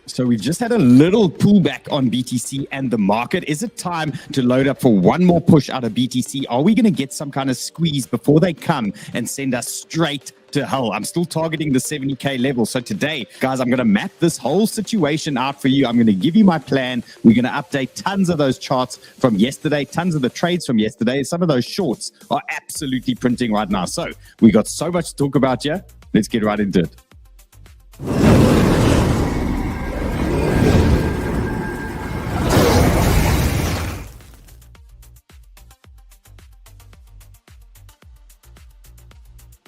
So we've just had a little pullback on BTC and the market. Is it time to load up for one more push out of BTC? Are we going to get some kind of squeeze before they come and send us straight to hell? I'm still targeting the 70K level. So today, guys, I'm going to map this whole situation out for you. I'm going to give you my plan. We're going to update tons of those charts from yesterday, tons of the trades from yesterday. Some of those shorts are absolutely printing right now. So we got so much to talk about here. Let's get right into it.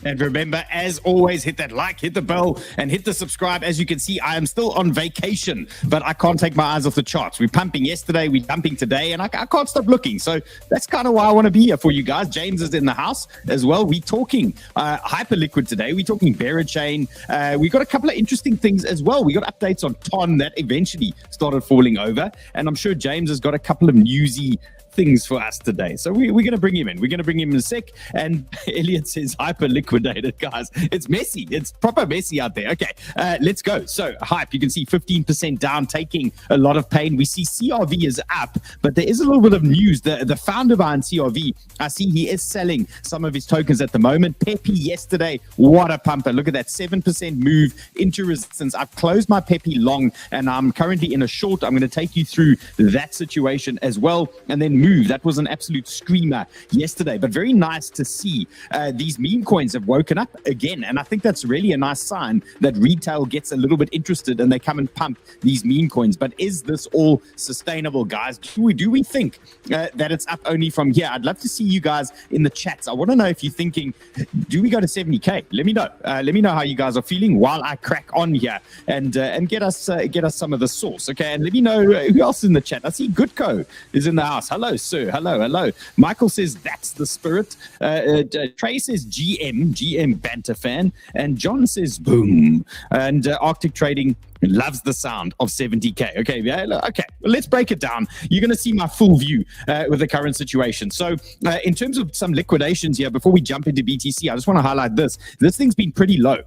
And remember, as always, hit that like, hit the bell, and hit the subscribe. As you can see, I am still on vacation, but I can't take my eyes off the charts. We're pumping yesterday, we're dumping today, and I can't stop looking. So that's kind of why I want to be here for you guys. James is in the house as well. We're talking Hyperliquid today. We're talking BERA chain. We got a couple of interesting things as well. We got updates on TON that eventually started falling over. And I'm sure James has got a couple of newsy things for us today. So we're going to bring him in. We're going to bring him in a sec. And Elliot says hyper liquidated, guys. It's messy. It's proper messy out there. Okay, let's go. So hype, you can see 15% down, taking a lot of pain. We see CRV is up, but there is a little bit of news. The founder behind CRV, I see he is selling some of his tokens at the moment. PEPE yesterday, what a pumper. Look at that 7% move into resistance. I've closed my PEPE long and I'm currently in a short. I'm going to take you through that situation as well. And then move. That was an absolute screamer yesterday, but very nice to see these meme coins have woken up again. And I think that's really a nice sign that retail gets a little bit interested and they come and pump these meme coins. But is this all sustainable, guys? Do we think that it's up only from here? I'd love to see you guys in the chats. I want to know if you're thinking, do we go to 70K? Let me know. Let me know how you guys are feeling while I crack on here and get us some of the sauce. Okay, and let me know who else is in the chat. I see GoodCo is in the house. Hello, sir. Hello. Michael says that's the spirit. Trey says GM banter fan, and John says boom. And Arctic Trading loves the sound of 70K. Okay, well, let's break it down. You're going to see my full view with the current situation. So in terms of some liquidations here, before we jump into BTC, I just want to highlight this. This thing's been pretty low.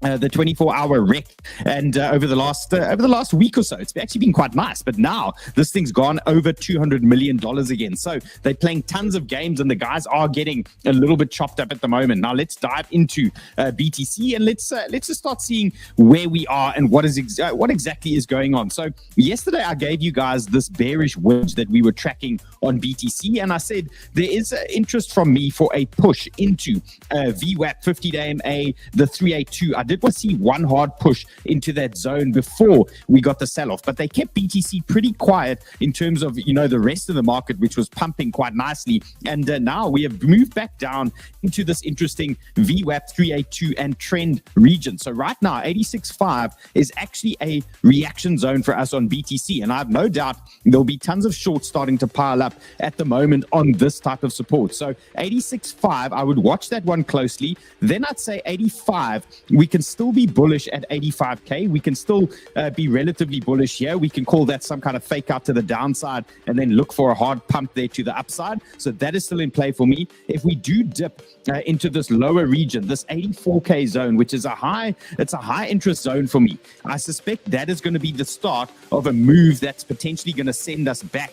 The 24-hour wreck, and over the last week or so, it's actually been quite nice. But now this thing's gone over $200 million again. So they're playing tons of games, and the guys are getting a little bit chopped up at the moment. Now let's dive into BTC, and let's just start seeing where we are and what exactly is going on. So yesterday I gave you guys this bearish wedge that we were tracking on BTC, and I said there is interest from me for a push into VWAP 50-day MA, the 382. I did want to see one hard push into that zone before we got the sell-off, but they kept BTC pretty quiet in terms of, the rest of the market, which was pumping quite nicely. And now we have moved back down into this interesting VWAP 382 and trend region. So right now, 86.5 is actually a reaction zone for us on BTC. And I have no doubt there'll be tons of shorts starting to pile up at the moment on this type of support. So 86.5, I would watch that one closely. Then I'd say 85, we can still be bullish at 85K. We can still be relatively bullish here. We can call that some kind of fake out to the downside and then look for a hard pump there to the upside. So that is still in play for me. If we do dip into this lower region, this 84K zone, which is it's a high interest zone for me, I suspect that is going to be the start of a move that's potentially going to send us back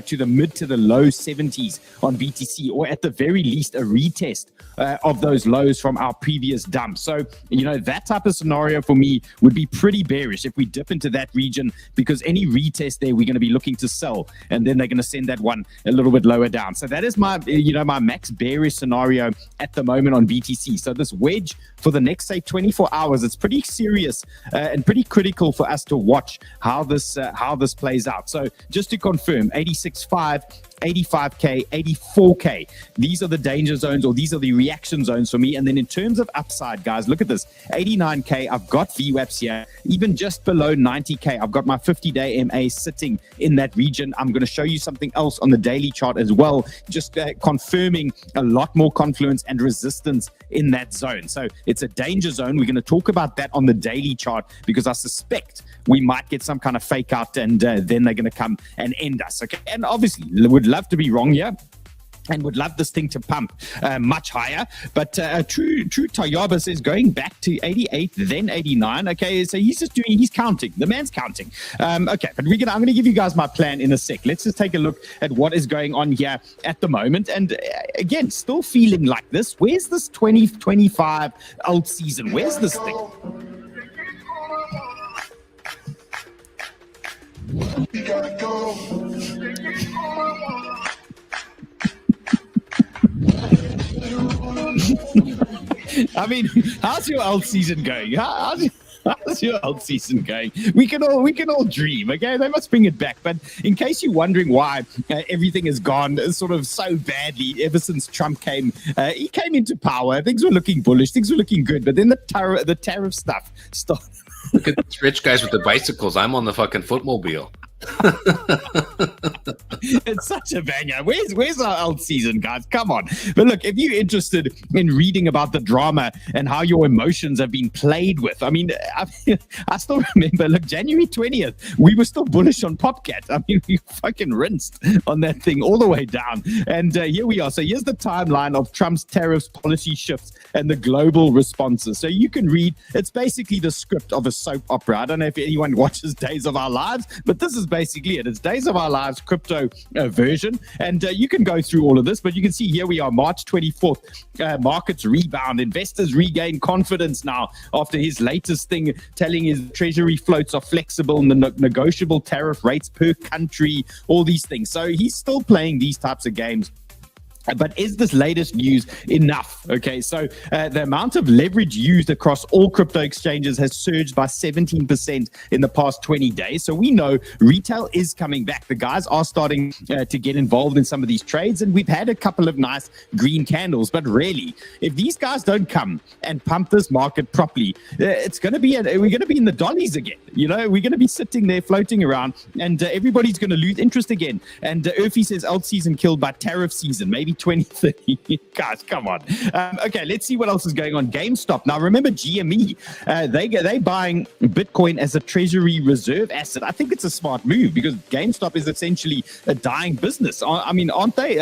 to the mid to the low 70s on BTC, or at the very least a retest of those lows from our previous dump. So, that type of scenario for me would be pretty bearish if we dip into that region, because any retest there, we're going to be looking to sell, and then they're going to send that one a little bit lower down. So that is my, my max bearish scenario at the moment on BTC. So this wedge for the next, say, 24 hours, it's pretty serious and pretty critical for us to watch how this plays out. So just to confirm, 86.5, 85K, 84K. These are the danger zones, or these are the reaction zones for me. And then in terms of upside, guys, look at this. 89K, I've got VWAPs here. Even just below 90K, I've got my 50-day MA sitting in that region. I'm going to show you something else on the daily chart as well, just confirming a lot more confluence and resistance in that zone. So it's a danger zone. We're going to talk about that on the daily chart, because I suspect we might get some kind of fake out, and then they're going to come and end us. Okay, and obviously would love to be wrong here. and would love this thing to pump much higher. But true 𝗙𝗪𝗴 says going back to 88, then 89. Okay, so he's counting. The man's counting. Okay, but I'm going to give you guys my plan in a sec. Let's just take a look at what is going on here at the moment. And again, still feeling like this. Where's this 2025 alt season? Where's this thing? You gotta go. I mean, how's your alt season going? How's your alt season going? We can all dream, okay? They must bring it back. But in case you're wondering why everything has gone sort of so badly ever since Trump came into power, things were looking bullish, things were looking good, but then the tariff stuff stopped. Look at these rich guys with the bicycles. I'm on the fucking footmobile. It's such a banger. Where's our alt season, guys? Come on. But look, if you're interested in reading about the drama and how your emotions have been played with, I still remember, look, January 20th, we were still bullish on PopCat. I mean, we fucking rinsed on that thing all the way down. And here we are. So here's the timeline of Trump's tariffs, policy shifts, and the global responses. So you can read, it's basically the script of a soap opera. I don't know if anyone watches Days of Our Lives, but this is basically it. It's Days of Our Lives crypto version, and you can go through all of this, but you can see here we are, March 24th, markets rebound, investors regain confidence now after his latest thing telling his treasury floats are flexible and the negotiable tariff rates per country, all these things. So he's still playing these types of games. But is this latest news enough? Okay, so the amount of leverage used across all crypto exchanges has surged by 17% in the past 20 days. So we know retail is coming back. The guys are starting to get involved in some of these trades, and we've had a couple of nice green candles. But really, if these guys don't come and pump this market properly, it's going to be we're going to be in the dollies again. You know, we're going to be sitting there floating around, and everybody's going to lose interest again. And 𝗚𝗏𝗍 says alt season killed by tariff season. Maybe 2030. Guys, come on. Okay, let's see what else is going on. GameStop. Now, remember GME. They're buying Bitcoin as a treasury reserve asset. I think it's a smart move because GameStop is essentially a dying business. I mean, aren't they?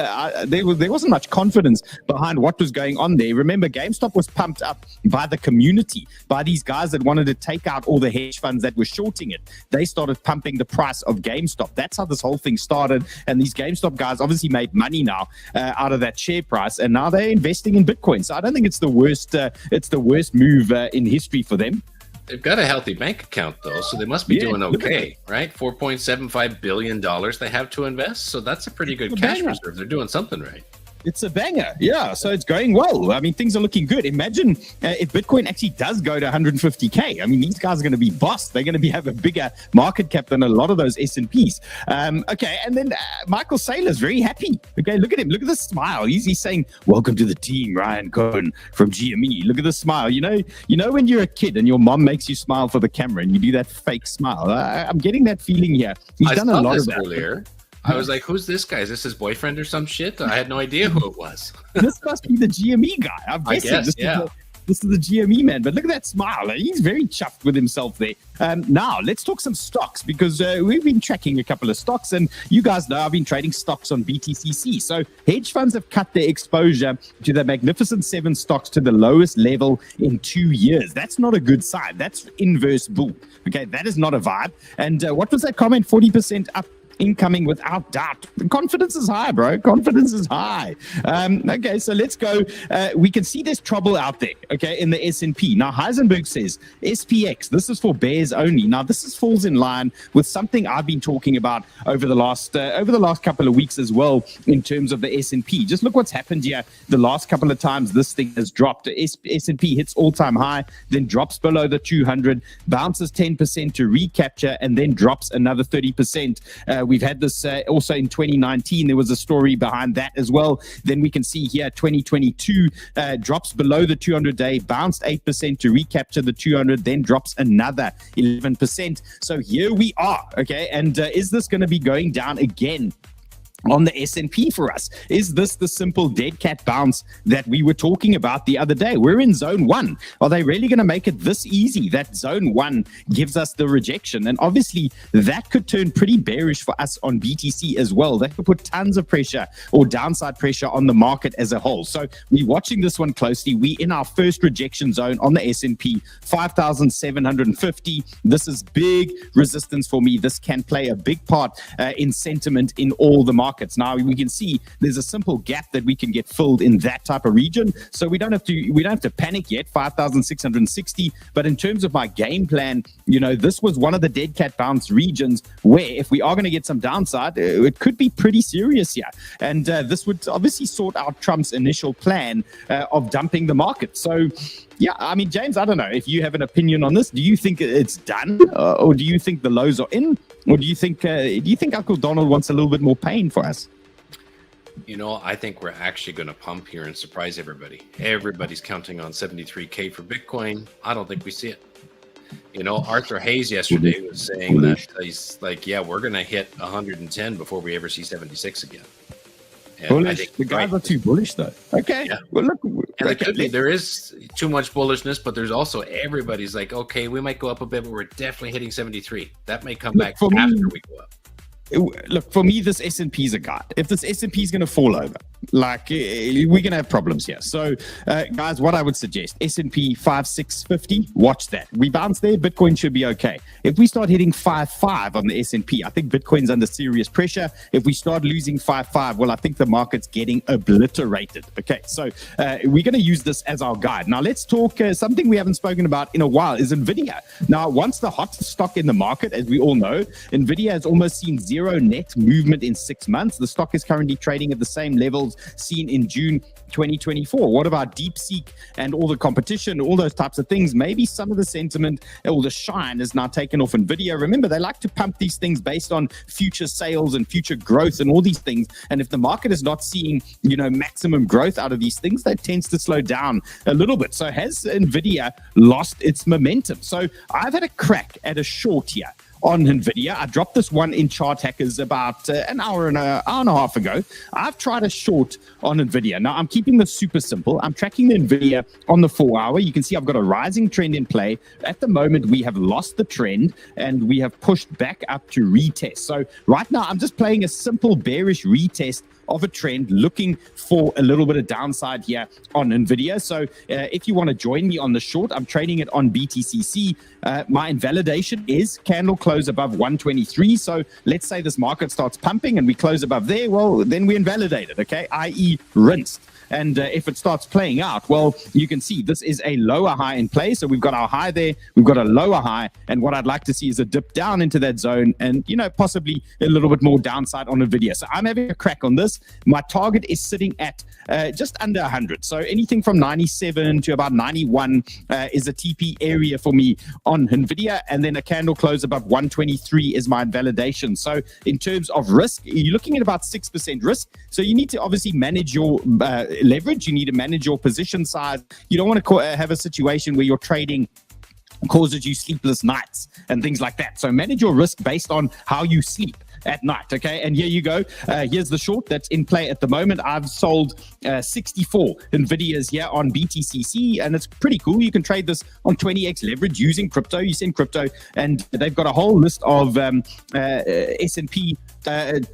There wasn't much confidence behind what was going on there. Remember, GameStop was pumped up by the community, by these guys that wanted to take out all the hedge funds that were shorting it. They started pumping the price of GameStop. That's how this whole thing started. And these GameStop guys obviously made money now out of that share price, and now they're investing in Bitcoin. So I don't think it's the worst move in history for them. They've got a healthy bank account though, so they must be doing okay, right? $4.75 billion they have to invest, so that's a pretty good cash reserve. They're doing something right. It's a banger. Yeah, so it's going well. I mean, things are looking good. Imagine if Bitcoin actually does go to 150K. I mean, these guys are going to be boss. They're going to have a bigger market cap than a lot of those S&Ps. Okay, and then Michael Saylor's very happy. Okay, look at him. Look at the smile. He's saying, welcome to the team, Ryan Cohen from GME. Look at the smile. You know when you're a kid and your mom makes you smile for the camera and you do that fake smile. I'm getting that feeling here. He's done a lot of that. Earlier. I was like, who's this guy? Is this his boyfriend or some shit? I had no idea who it was. This must be the GME guy. I guess, This is the GME man, but look at that smile. He's very chuffed with himself there. Now, let's talk some stocks because we've been tracking a couple of stocks, and you guys know I've been trading stocks on BTCC. So hedge funds have cut their exposure to the Magnificent 7 stocks to the lowest level in 2 years. That's not a good sign. That's inverse bull. Okay, that is not a vibe. And what was that comment? 40% up. Incoming without doubt. Confidence is high, bro. Confidence is high. Okay, so let's go. We can see there's trouble out there, okay, in the S&P. Now, Heisenberg says, SPX, this is for bears only. Now, this falls in line with something I've been talking about over the last couple of weeks as well in terms of the S&P. Just look what's happened here the last couple of times this thing has dropped. S&P hits all-time high, then drops below the 200, bounces 10% to recapture, and then drops another 30%. We've had this also in 2019. There was a story behind that as well. Then we can see here 2022 drops below the 200-day, bounced 8% to recapture the 200, then drops another 11%. So here we are, okay? And is this going to be going down again on the S&P for us. Is this the simple dead cat bounce that we were talking about the other day? We're in zone 1. Are they really going to make it this easy? That zone 1 gives us the rejection. And obviously, that could turn pretty bearish for us on BTC as well. That could put tons of pressure or downside pressure on the market as a whole. So we're watching this one closely. We in our first rejection zone on the S&P, 5,750. This is big resistance for me. This can play a big part in sentiment in all the markets. Now we can see there's a simple gap that we can get filled in that type of region, so we don't have to panic yet. 5,660. But in terms of my game plan, this was one of the dead cat bounce regions where if we are going to get some downside, it could be pretty serious here, and this would obviously sort out Trump's initial plan of dumping the market. So yeah, I mean, James, I don't know if you have an opinion on this. Do you think it's done, or do you think the lows are in, or do you think Uncle Donald wants a little bit more pain for us? I think we're actually going to pump here and surprise everybody. Everybody's counting on 73K for Bitcoin. I don't think we see it. Arthur Hayes yesterday was saying that he's like, yeah, we're going to hit 110 before we ever see 76 again. I think the guys are too bullish, though. Okay. Yeah. Well, look, there is too much bullishness, but there's also everybody's like, okay, we might go up a bit, but we're definitely hitting 73. That may come back after we go up. Look, for me, this S&P is a guide. If this S&P is going to fall over, we're going to have problems here. So, guys, what I would suggest, S&P 5,650, watch that. We bounce there, Bitcoin should be okay. If we start hitting 5.5 on the S&P, I think Bitcoin's under serious pressure. If we start losing 5.5, well, I think the market's getting obliterated. Okay, so we're going to use this as our guide. Now, let's talk something we haven't spoken about in a while is NVIDIA. Now, once the hottest stock in the market, as we all know, NVIDIA has almost seen zero net movement in 6 months. The stock is currently trading at the same levels seen in June 2024. What about DeepSeek and all the competition, all those types of things? Maybe some of the sentiment or the shine is now taken off NVIDIA. Remember, they like to pump these things based on future sales and future growth and all these things. And if the market is not seeing, maximum growth out of these things, that tends to slow down a little bit. So has NVIDIA lost its momentum? So I've had a crack at a short here on NVIDIA. I dropped this one in Chart Hackers about an hour and a half ago. I've tried a short on NVIDIA. Now, I'm keeping this super simple. I'm tracking the NVIDIA on the 4-hour. You can see I've got a rising trend in play. At the moment, we have lost the trend and we have pushed back up to retest. So right now, I'm just playing a simple bearish retest of a trend, looking for a little bit of downside here on NVIDIA. So if you want to join me on the short, I'm trading it on BTCC. My invalidation is candle close above 123. So let's say this market starts pumping and we close above there. Well, then we invalidate it, okay? i.e. rinsed. And if it starts playing out, well, you can see this is a lower high in play. So we've got our high there, we've got a lower high. And what I'd like to see is a dip down into that zone and, possibly a little bit more downside on NVIDIA. So I'm having a crack on this. My target is sitting at just under 100. So anything from 97 to about 91 is a TP area for me on NVIDIA. And then a candle close above 123 is my invalidation. So in terms of risk, you're looking at about 6% risk. So you need to obviously manage your leverage. You need to manage your position size. You don't want to have a situation where you're trading causes you sleepless nights and things like that. So manage your risk based on how you sleep at night, okay? And here you go. Here's the short that's in play at the moment. I've sold 64 NVIDIAs here on BTCC, and it's pretty cool. You can trade this on 20x leverage using crypto. You send crypto, and they've got a whole list of S&P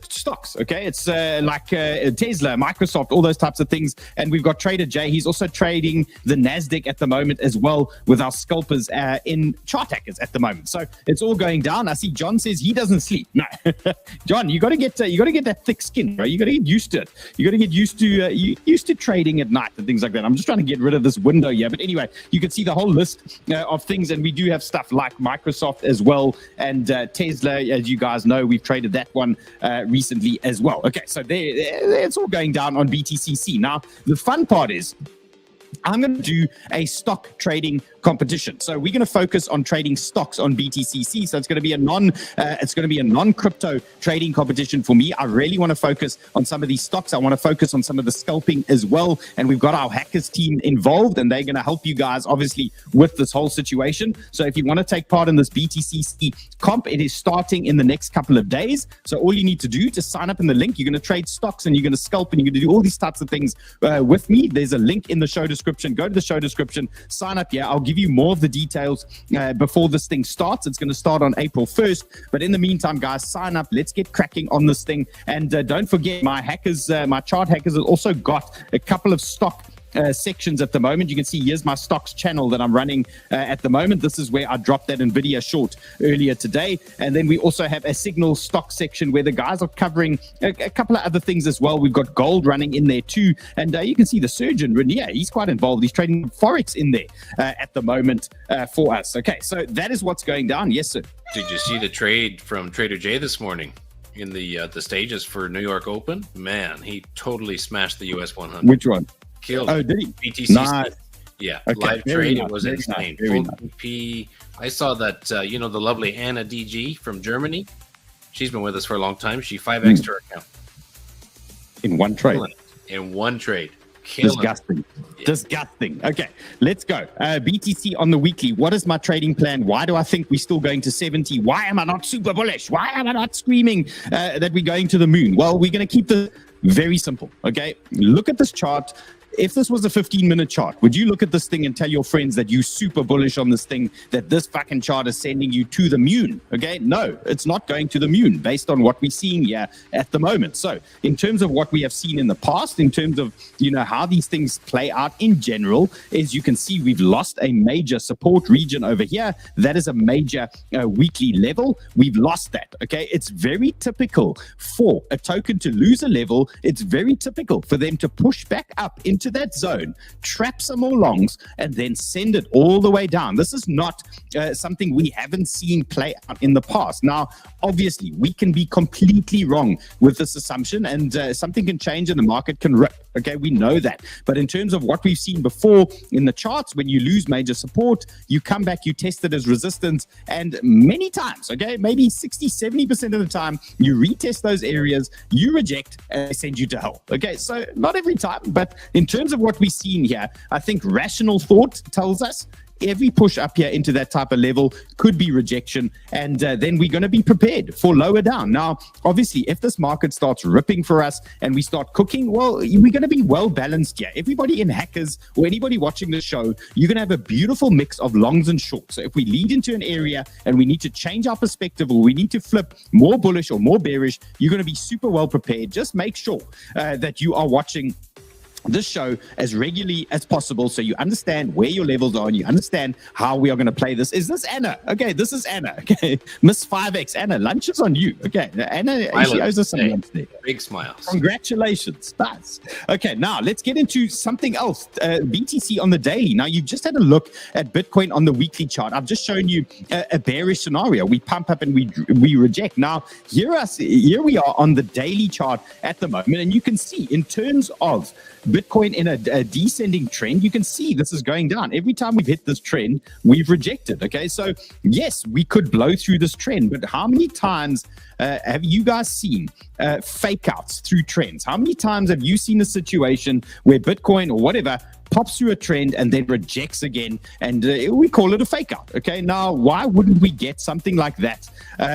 stocks, okay? It's like Tesla, Microsoft, all those types of things. And we've got Trader J. He's also trading the NASDAQ at the moment as well with our scalpers in Chart Hackers at the moment. So it's all going down. I see John says he doesn't sleep. No, John, you got to get that thick skin, right? You got to get used to it. You got to get used to trading at night and things like that. I'm just trying to get rid of this window here. But anyway, you can see the whole list of things. And we do have stuff like Microsoft as well. And Tesla, as you guys know, we've traded that one recently as well. Okay, so there it's all going down on BTCC. Now, the fun part is I'm going to do a stock trading competition. So we're going to focus on trading stocks on BTCC. So it's going to be a non-crypto trading competition for me. I really want to focus on some of these stocks. I want to focus on some of the scalping as well. And we've got our hackers team involved, and they're going to help you guys obviously with this whole situation. So if you want to take part in this BTCC comp, it is starting in the next couple of days. So all you need to do to sign up in the link, you're going to trade stocks and you're going to scalp and you're going to do all these types of things with me. There's a link in the show description. Go to the show description, sign up here. I'll give you more of the details before this thing starts. It's going to start on April 1st. But in the meantime, guys, sign up. Let's get cracking on this thing. And don't forget, my chart hackers have also got a couple of stock sections at the moment. You can see here's my stocks channel that I'm running at the moment. This is where I dropped that NVIDIA short earlier today. And then we also have a signal stock section where the guys are covering a couple of other things as well. We've got gold running in there too. And you can see the surgeon, Renier, he's quite involved. He's trading Forex in there at the moment for us. Okay, so that is what's going down. Yes, sir. Did you see the trade from Trader J this morning in the stages for New York Open? Man, he totally smashed the US 100. Which one? Killed. Oh, did he? BTCC. Nice. Yeah, Okay, live very trade. nice, It was very insane. nice, very Full nice. PP. I saw that, the lovely Anna DG from Germany. She's been with us for a long time. She 5X'd her account. In one trade. Killing it. In one trade. Killing Disgusting. it. Disgusting. Okay, let's go. BTC on the weekly. What is my trading plan? Why do I think we're still going to 70? Why am I not super bullish? Why am I not screaming that we're going to the moon? Well, we're going to keep this very simple. Okay, look at this chart. If this was a 15-minute chart, would you look at this thing and tell your friends that you super bullish on this thing, that this fucking chart is sending you to the moon? Okay, no, it's not going to the moon based on what we're seeing here at the moment. So in terms of what we have seen in the past, in terms of, how these things play out in general, as you can see, we've lost a major support region over here. That is a major weekly level. We've lost that. Okay, it's very typical for a token to lose a level. It's very typical for them to push back up into that zone, trap some more longs, and then send it all the way down. This is not something we haven't seen play out in the past. Now, obviously, we can be completely wrong with this assumption, and something can change and the market can rip. Okay, we know that. But in terms of what we've seen before in the charts, when you lose major support, you come back, you test it as resistance, and many times, okay, maybe 60-70% of the time, you retest those areas, you reject, and they send you to hell. Okay, so not every time, but in terms of what we've seen here, I think rational thought tells us every push up here into that type of level could be rejection, and then we're going to be prepared for lower down. Now, obviously, if this market starts ripping for us and we start cooking, well, we're going to be well balanced here. Everybody in hackers or anybody watching the show, you're going to have a beautiful mix of longs and shorts. So if we lead into an area and we need to change our perspective, or we need to flip more bullish or more bearish, you're going to be super well prepared. Just make sure that you are watching this show as regularly as possible, so you understand where your levels are and you understand how we are going to play this. Is this Anna? Okay, this is Anna. Okay, Miss 5X. Anna, lunch is on you. Okay, Anna, she owes us some lunch there. Big smiles. Congratulations. Nice. Okay, now let's get into something else. BTC on the daily. Now, you've just had a look at Bitcoin on the weekly chart. I've just shown you a bearish scenario. We pump up and we reject. Now, here we are on the daily chart at the moment, and you can see in terms of Bitcoin in a descending trend, you can see this is going down. Every time we've hit this trend, we've rejected. Okay, so yes, we could blow through this trend, but how many times have you guys seen fake outs through trends? How many times have you seen a situation where Bitcoin or whatever pops through a trend and then rejects again, and we call it a fake out? Okay, now why wouldn't we get something like that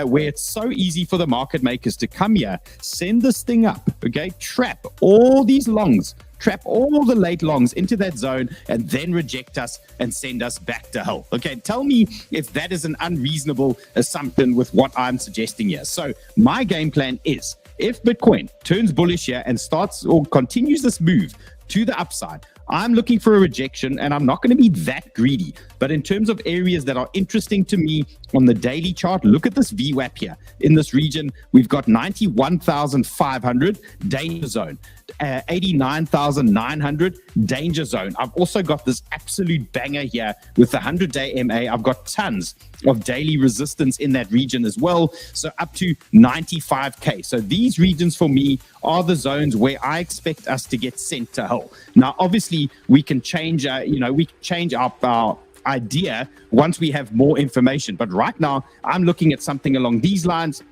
where it's so easy for the market makers to come here, send this thing up, okay, trap all these longs, trap all the late longs into that zone, and then reject us and send us back to hell? Okay, tell me if that is an unreasonable assumption with what I'm suggesting here. So my game plan is, if Bitcoin turns bullish here and starts or continues this move to the upside, I'm looking for a rejection, and I'm not going to be that greedy. But in terms of areas that are interesting to me on the daily chart, look at this VWAP here. In this region, we've got 91,500, danger zone. 89,900, danger zone. I've also got this absolute banger here with the 100-day MA. I've got tons of daily resistance in that region as well, so up to 95K. So these regions for me are the zones where I expect us to get sent to hell. Now, obviously, we can change, we can change our idea once we have more information. But right now, I'm looking at something along these lines.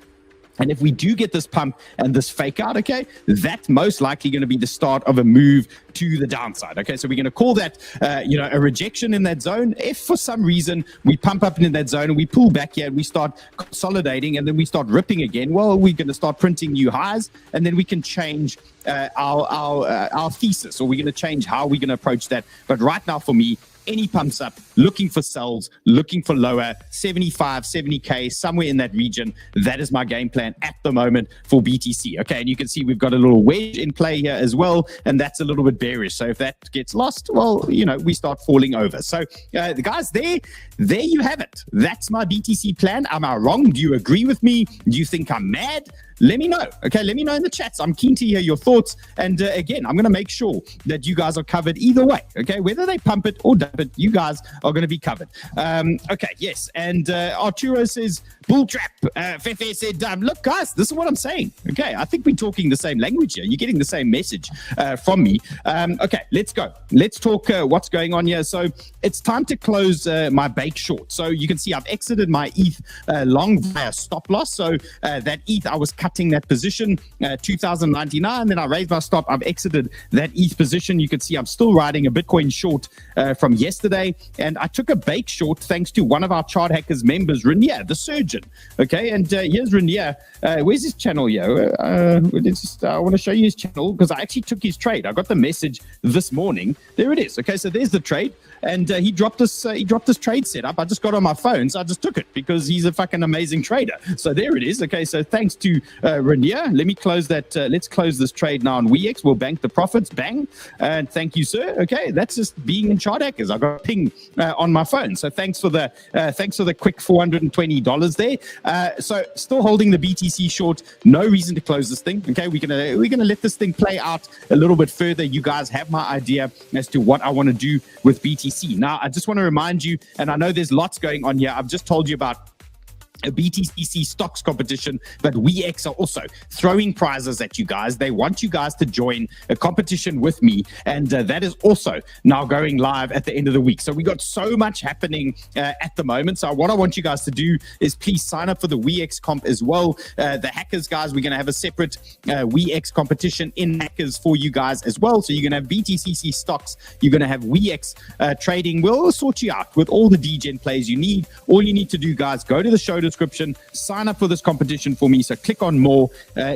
And if we do get this pump and this fake out, okay, that's most likely going to be the start of a move to the downside. Okay, so we're going to call that, a rejection in that zone. If for some reason we pump up in that zone and we pull back here and we start consolidating and then we start ripping again, well, we're going to start printing new highs, and then we can change our thesis, or we're going to change how we're going to approach that. But right now, for me, any pumps up, looking for sells, looking for lower, 75, 70K, somewhere in that region. That is my game plan at the moment for BTC. Okay, and you can see we've got a little wedge in play here as well, and that's a little bit bearish. So if that gets lost, well, we start falling over. So the guys, there you have it. That's my BTC plan. Am I wrong? Do you agree with me? Do you think I'm mad? Let me know. Okay, let me know in the chats. I'm keen to hear your thoughts. And again, I'm going to make sure that you guys are covered either way. Okay, whether they pump it or dump it, you guys are going to be covered. Okay, yes. And Arturo says, bull trap. Fefe said, look, guys, this is what I'm saying. Okay, I think we're talking the same language here. You're getting the same message from me. Okay, let's go. Let's talk what's going on here. So it's time to close my bake short. So you can see I've exited my ETH long via stop loss. So that ETH, I was cutting that position, 2099. Then I raised my stop. I've exited that ETH position. You can see I'm still riding a Bitcoin short from yesterday. And I took a bake short thanks to one of our Chart Hackers members, Renier, the surgeon. Okay, and here's Renier. Where's his channel here? I want to show you his channel because I actually took his trade. I got the message this morning. There it is. Okay, so there's the trade. And he dropped this trade setup. I just got on my phone, so I just took it because he's a fucking amazing trader. So there it is. Okay, so thanks to Renier. Let me close that. Let's close this trade now on WEEX. We'll bank the profits. Bang. And thank you, sir. Okay, that's just being in Chart Hackers. I got a ping on my phone. So thanks for the quick $420 there. So still holding the BTC short. No reason to close this thing. Okay, we're gonna let this thing play out a little bit further. You guys have my idea as to what I want to do with BTC. Now, I just want to remind you, and I know there's lots going on here. I've just told you about a BTCC stocks competition, but WEEX are also throwing prizes at you guys. They want you guys to join a competition with me, and that is also now going live at the end of the week. So we got so much happening at the moment. So what I want you guys to do is please sign up for the WEEX comp as well. The hackers guys, we're going to have a separate WEEX competition in hackers for you guys as well. So you're going to have BTCC stocks, you're going to have WEEX trading. We'll sort you out with all the DGen plays you need. All you need to do, guys, go to the show description, sign up for this competition for me. So click on more,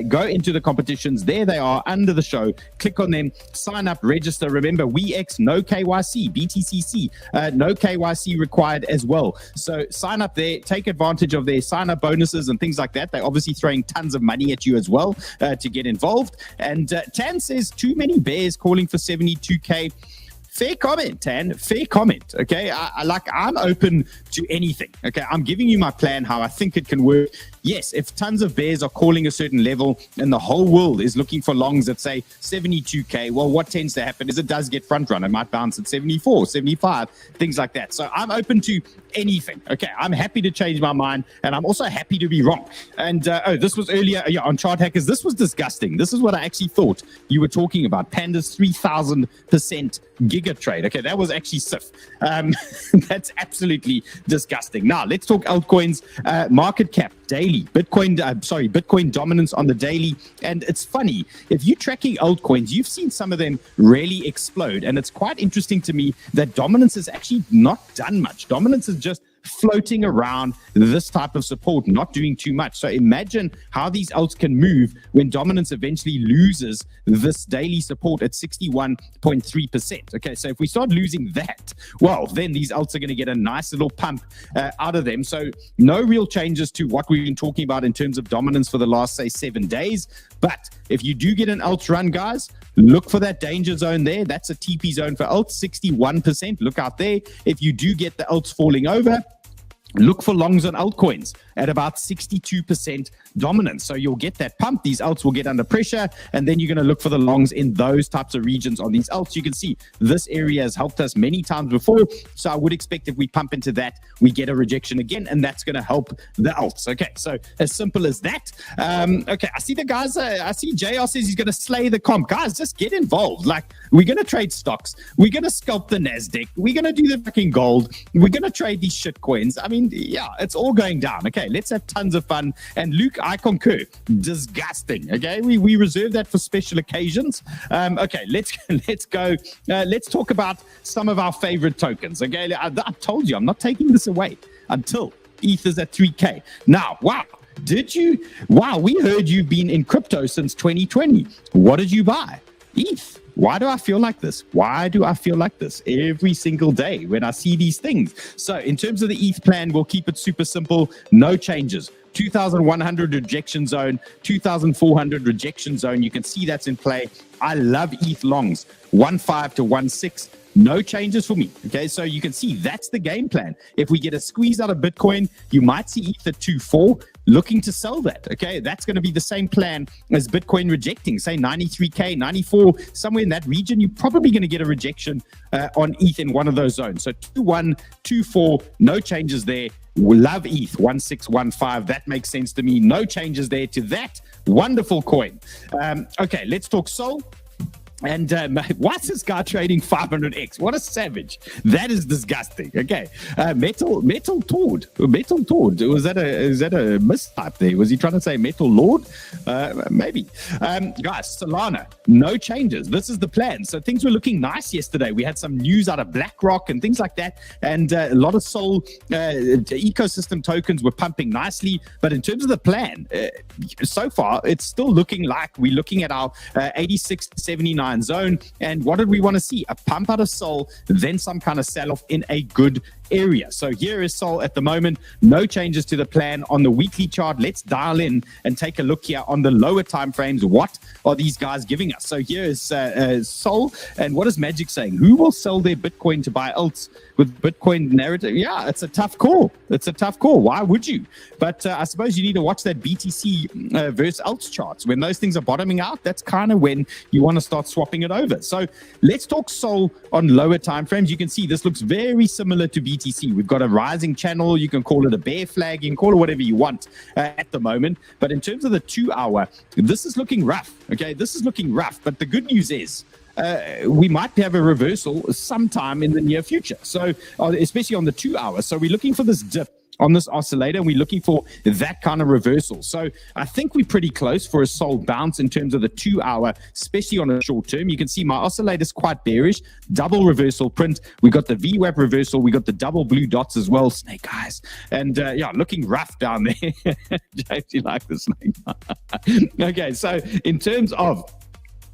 go into the competitions. There they are under the show. Click on them, sign up, register. Remember, WEEX, no KYC, BTCC, no KYC required as well. So sign up there, take advantage of their sign up bonuses and things like that. They're obviously throwing tons of money at you as well to get involved. And Tan says too many bears calling for 72K. Fair comment, Tan. Fair comment. Okay, I'm open to anything. Okay, I'm giving you my plan, how I think it can work. Yes, if tons of bears are calling a certain level and the whole world is looking for longs at, say, 72K, well, what tends to happen is it does get front run. It might bounce at 74, 75, things like that. So I'm open to anything. Okay, I'm happy to change my mind, and I'm also happy to be wrong. And this was earlier on Chart Hackers. This was disgusting. This is what I actually thought you were talking about. Panda's 3,000% giga trade. Okay, that was actually SIF. That's absolutely disgusting. Now let's talk altcoins. Market cap daily. Bitcoin dominance on the daily. And it's funny, if you're tracking altcoins, you've seen some of them really explode. And it's quite interesting to me that dominance has actually not done much. Dominance is just floating around this type of support, not doing too much. So imagine how these alts can move when dominance eventually loses this daily support at 61.3%. Okay, so if we start losing that, well, then these alts are going to get a nice little pump out of them. So no real changes to what we've been talking about in terms of dominance for the last, say, 7 days. But if you do get an alt run, guys, look for that danger zone there. That's a TP zone for alts, 61%. Look out there. If you do get the alts falling over, look for longs on altcoins. at about 62% dominance. So you'll get that pump. These alts will get under pressure, and then you're going to look for the longs in those types of regions on these alts. You can see this area has helped us many times before. So I would expect if we pump into that, we get a rejection again, and that's going to help the alts. Okay, so as simple as that. Okay, I see the guys, I see JR says he's going to slay the comp. Guys, just get involved. Like, we're going to trade stocks. We're going to scalp the NASDAQ. We're going to do the fucking gold. We're going to trade these shit coins. I mean, yeah, it's all going down. Okay, let's have tons of fun. And Luke, I concur. Disgusting. Okay, we reserve that for special occasions. Okay, let's go. Let's talk about some of our favorite tokens. Okay, I told you I'm not taking this away until ETH is at 3K. Now, wow. Wow, we heard you've been in crypto since 2020. What did you buy? ETH. Why do I feel like this? Why do I feel like this every single day when I see these things? So in terms of the ETH plan, we'll keep it super simple. No changes. 2,100 rejection zone, 2,400 rejection zone. You can see that's in play. I love ETH longs, 1.5 to 1.6. No changes for me. Okay, so you can see that's the game plan. If we get a squeeze out of Bitcoin, you might see ETH at 2.4, looking to sell that. Okay, that's going to be the same plan as Bitcoin rejecting, say 93K, 94, somewhere in that region. You're probably going to get a rejection on ETH in one of those zones. So 2.1, 2.4, no changes there. We love ETH 1.6, 1.5. That makes sense to me. No changes there to that wonderful coin. Okay, let's talk SOL. And why's this guy trading 500x? What a savage. That is disgusting. Okay. Metal Tord. Was that a mistype there? Was he trying to say Metal Lord? Maybe. Guys, Solana, no changes. This is the plan. So things were looking nice yesterday. We had some news out of BlackRock and things like that. And a lot of Sol ecosystem tokens were pumping nicely. But in terms of the plan, so far, it's still looking like we're looking at our 86 to 79 zone. And what did we want to see? A pump out of Sol, then some kind of sell-off in a good area. So here is Sol at the moment. No changes to the plan on the weekly chart. Let's dial in and take a look here on the lower time frames. What are these guys giving us? So here is Sol, and what is Magic saying? Who will sell their Bitcoin to buy alts with Bitcoin narrative? Yeah, it's a tough call. It's a tough call. Why would you? But I suppose you need to watch that BTC versus alts charts. When those things are bottoming out, that's kind of when you want to start swapping it over. So let's talk Sol on lower time frames. You can see this looks very similar to BTC. We've got a rising channel. You can call it a bear flag. You can call it whatever you want at the moment. But in terms of the 2 hour, this is looking rough. Okay, this is looking rough. But the good news is we might have a reversal sometime in the near future. So especially on the 2 hour. So we're looking for this dip on this oscillator, and we're looking for that kind of reversal. So I think we're pretty close for a Sol bounce in terms of the 2 hour, especially on a short term. You can see my oscillator is quite bearish. Double reversal print. We got the VWAP reversal. We got the double blue dots as well. Snake eyes. And yeah, looking rough down there. James, you like the snake? Okay, so in terms of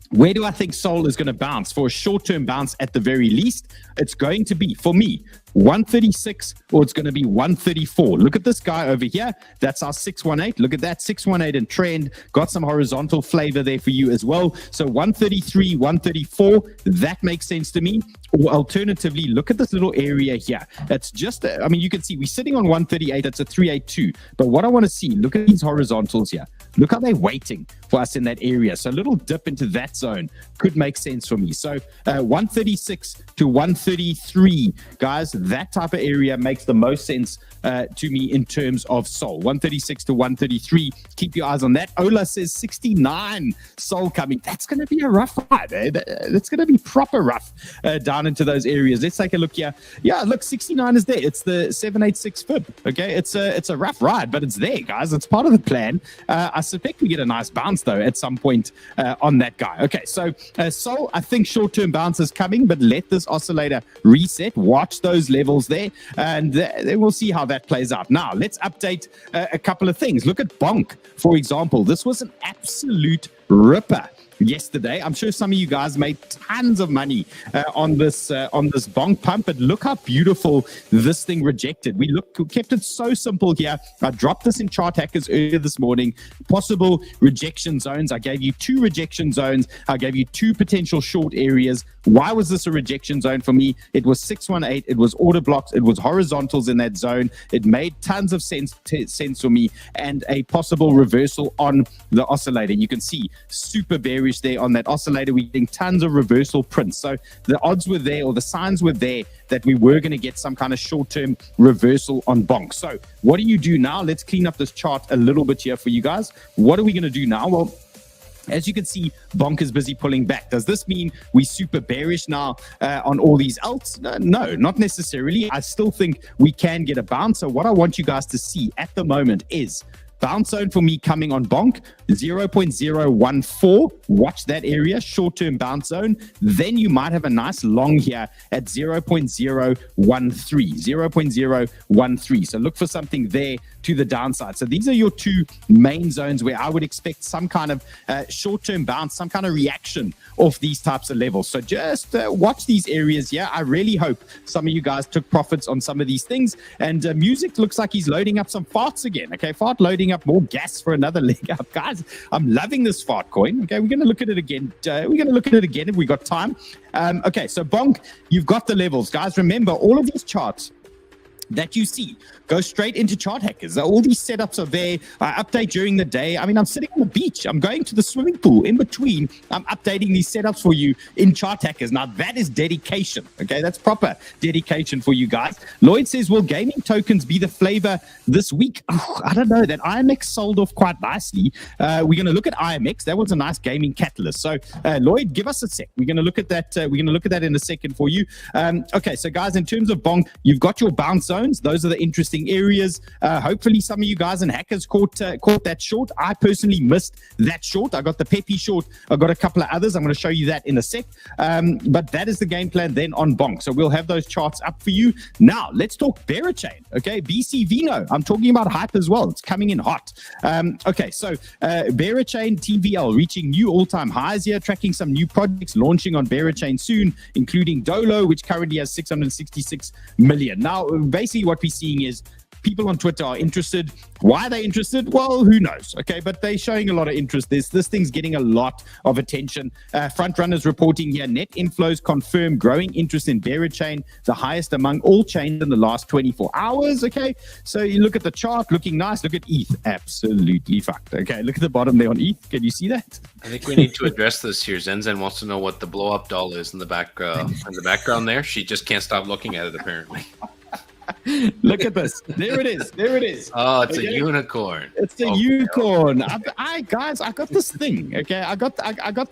where do I think Sol is going to bounce? For a short-term bounce at the very least, it's going to be, for me, 136 or it's going to be 134. Look at this guy over here. That's our 618. Look at that, 618 and trend. Got some horizontal flavor there for you as well. So 133, 134, that makes sense to me. Or alternatively, look at this little area here. That's just, I mean, you can see we're sitting on 138. That's a 382. But what I want to see, look at these horizontals here. Look how they're waiting for us in that area. So a little dip into that zone could make sense for me. So 136 to 133, guys, that type of area makes the most sense to me in terms of Sol. 136 to 133. Keep your eyes on that. Ola says 69 Sol coming. That's going to be a rough ride. That's going to be proper rough down into those areas. Let's take a look here. Yeah, look, 69 is there. It's the 786 fib. Okay, it's a rough ride, but it's there, guys. It's part of the plan. I suspect we get a nice bounce though at some point on that guy. Okay, so Sol, I think short-term bounce is coming, but let this oscillator reset. Watch those levels there, and then we'll see how that plays out. Now, let's update a couple of things. Look at BONK, for example. This was an absolute ripper yesterday. I'm sure some of you guys made tons of money on this bonk pump, but look how beautiful this thing rejected. We kept it so simple here. I dropped this in Chart Hackers earlier this morning. Possible rejection zones. I gave you 2 rejection zones. I gave you 2 potential short areas. Why was this a rejection zone for me? It was 618. It was order blocks. It was horizontals in that zone. It made tons of sense for me, and a possible reversal on the oscillator. You can see super bearish there on that oscillator. We're getting tons of reversal prints. So the odds were there, or the signs were there, that we were going to get some kind of short-term reversal on bonk. So what do you do now? Let's clean up this chart a little bit here for you guys. What are we going to do now? Well, as you can see, bonk is busy pulling back. Does this mean we super bearish now on all these alts? No, not necessarily. I still think we can get a bounce. So what I want you guys to see at the moment is bounce zone for me coming on bonk, 0.014. Watch that area, short-term bounce zone. Then you might have a nice long here at 0.013, 0.013. So look for something there to the downside. So these are your 2 main zones where I would expect some kind of short-term bounce, some kind of reaction off these types of levels. So just watch these areas here. I really hope some of you guys took profits on some of these things. And music looks like he's loading up some farts again. Okay, fart loading up more gas for another leg up. Guys, I'm loving this fart coin. Okay, we're going to look at it again. We're going to look at it again if we got time. Okay, so bonk, you've got the levels. Guys, remember, all of these charts that you see go straight into Chart Hackers. All these setups are there. I update during the day. I mean, I'm sitting on the beach. I'm going to the swimming pool. In between, I'm updating these setups for you in Chart Hackers. Now, that is dedication. Okay, that's proper dedication for you guys. Lloyd says, will gaming tokens be the flavor this week? Oh, I don't know. That IMX sold off quite nicely. We're going to look at IMX. That was a nice gaming catalyst. So, Lloyd, give us a sec. We're going to look at that. We're going to look at that in a second for you. Okay, so guys, in terms of bonk, you've got your bounce zones. Those are the interesting areas. Hopefully some of you guys and hackers caught that short. I personally missed that short. I got the PEPE short. I got a couple of others. I'm going to show you that in a sec. But that is the game plan then on bonk. So we'll have those charts up for you. Now let's talk BERA chain. Okay, BCVino. I'm talking about hype as well. It's coming in hot. Okay, so BERA chain TVL reaching new all-time highs here, tracking some new projects launching on BERA chain soon, including Dolo, which currently has 666 million. Now, basically what we're seeing is people on Twitter are interested. Why are they interested? Well, who knows? Okay, but they're showing a lot of interest. This thing's getting a lot of attention. Front runners reporting here, net inflows confirm growing interest in BERA chain, the highest among all chains in the last 24 hours. Okay, so you look at the chart, looking nice. Look at ETH, absolutely fucked. Okay, look at the bottom there on ETH. Can you see that? I think we need to address this here. Zenzen wants to know what the blow up doll is in the background there. She just can't stop looking at it apparently. Look at this. There it is. There it is. Oh, it's a unicorn. It's a unicorn. Guys, I got this thing. Okay, I got